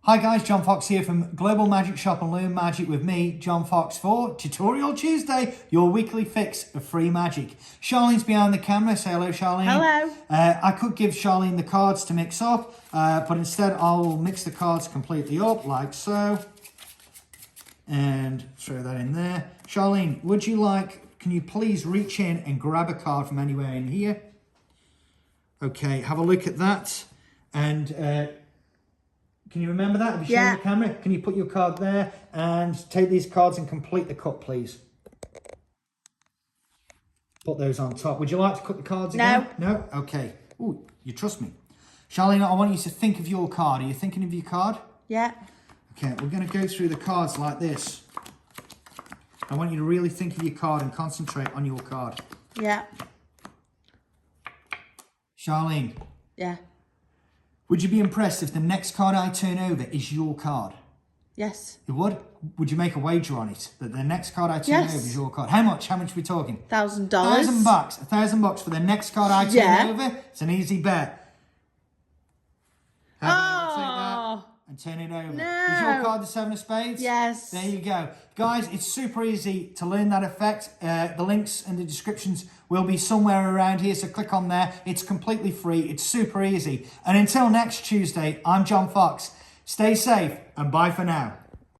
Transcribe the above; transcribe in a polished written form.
Hi guys, John Fox here from Global Magic Shop and Learn Magic with me, John Fox, for Tutorial Tuesday, your weekly fix of free magic. Charlene's behind the camera. Say hello, Charlene. Hello. I could give Charlene the cards to mix up, but instead I'll mix the cards completely up like so. And throw that in there. Charlene, can you please reach in and grab a card from anywhere in here? Okay, have a look at that. And can you remember that? Have you shown the camera? Can you put your card there and take these cards and complete the cut, please? Put those on top. Would you like to cut the cards again? No? Okay. Ooh, you trust me. Charlene, I want you to think of your card. Are you thinking of your card? Yeah. Okay, we're going to go through the cards like this. I want you to really think of your card and concentrate on your card. Yeah. Charlene. Yeah. Would you be impressed if the next card I turn over is your card? Yes. You would? Would you make a wager on it? That the next card I turn over is your card? How much? How much are we talking? $1,000. $1,000. $1,000 for the next card I turn over? It's an easy bet. How about I take that and turn it over? No. Is your card the 7 of spades? Yes. There you go. Guys, it's super easy to learn that effect. The links and the descriptions will be somewhere around here, so click on there. It's completely free. It's super easy. And until next Tuesday, I'm John Fox. Stay safe and bye for now.